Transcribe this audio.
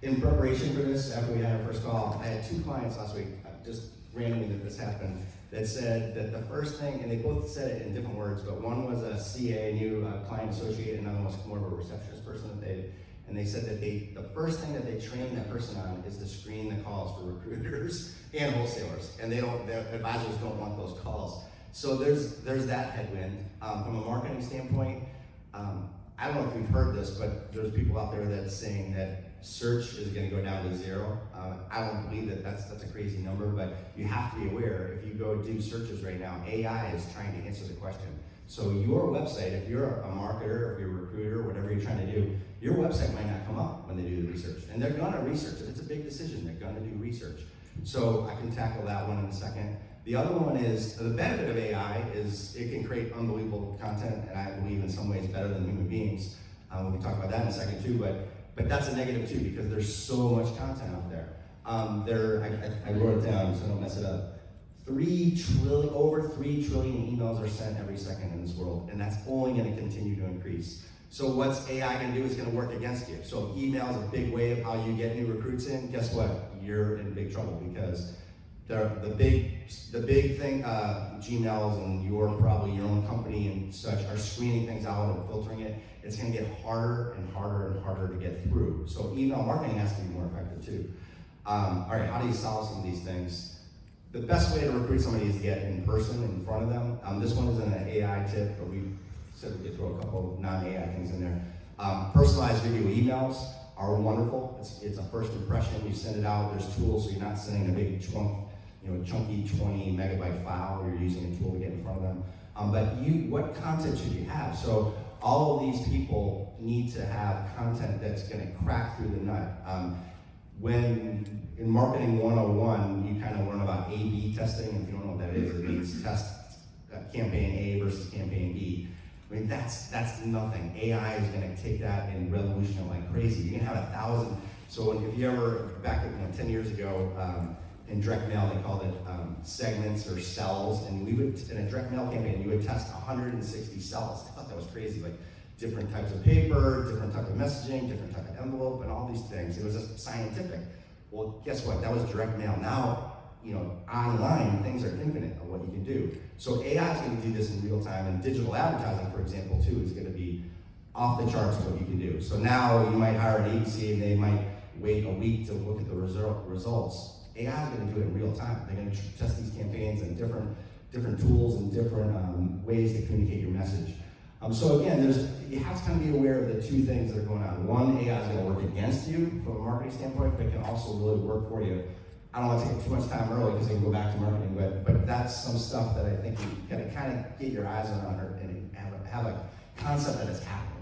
in preparation for this, after we had our first call, I had 2 clients last week, just randomly that this happened, that said that the first thing, and they both said it in different words, but one was a CA, a new client associate, and another was more of a receptionist person and they said that the first thing that they train that person on is to screen the calls for recruiters and wholesalers, and their advisors don't want those calls. So there's that headwind. From a marketing standpoint, I don't know if you've heard this, but there's people out there that's saying that search is going to go down to 0. I don't believe that's a crazy number, but you have to be aware. If you go do searches right now, AI is trying to answer the question. So your website, if you're a marketer, if you're a recruiter, whatever you're trying to do, your website might not come up when they do the research. And they're going to research it. It's a big decision. They're going to do research. So I can tackle that one in a second. The other one is, the benefit of AI is it can create unbelievable content, and I believe in some ways better than human beings. We can talk about that in a second too, but that's a negative too, because there's so much content out there. I wrote it down so I don't mess it up. Over 3 trillion emails are sent every second in this world, and that's only going to continue to increase. So what's AI going to do is going to work against you. So if email is a big way of how you get new recruits in, guess what? You're in big trouble, because the big thing, Gmails and probably your own company and such are screening things out and filtering it. It's going to get harder and harder and harder to get through. So email marketing has to be more effective too. All right, how do you solve some of these things? The best way to recruit somebody is to get in person in front of them. This one isn't an AI tip, but we said we could throw a couple of non-AI things in there. Personalized video emails are wonderful. It's a first impression. You send it out. There's tools, so you're not sending a big chunky 20 megabyte file. You're using a tool to get in front of them. But what content should you have? So all of these people need to have content that's going to crack through the nut. When in Marketing 101, you kind of learn about A/B testing. If you don't know what that is, it means test campaign A versus campaign B. I mean, that's nothing. AI is going to take that and revolutionize like crazy. You can have 1,000. So if you ever, back 10 years ago, in direct mail, they called it segments or cells, and we would, in a direct mail campaign, you would test 160 cells. I thought that was crazy, like different types of paper, different type of messaging, different type of envelope, and all these things. It was just scientific. Well, guess what? That was direct mail. Now, online, things are infinite of what you can do. So AI is going to do this in real time, and digital advertising, for example, too, is going to be off the charts of what you can do. So now you might hire an agency, and they might wait a week to look at the results. AI is going to do it in real time. They're going to test these campaigns and different tools and different ways to communicate your message. So again, you have to kind of be aware of the 2 things that are going on. One, AI is going to work against you from a marketing standpoint, but it can also really work for you. I don't want to take up too much time early because I can go back to marketing, but that's some stuff that I think you got to kind of get your eyes on and have a concept that it's happening.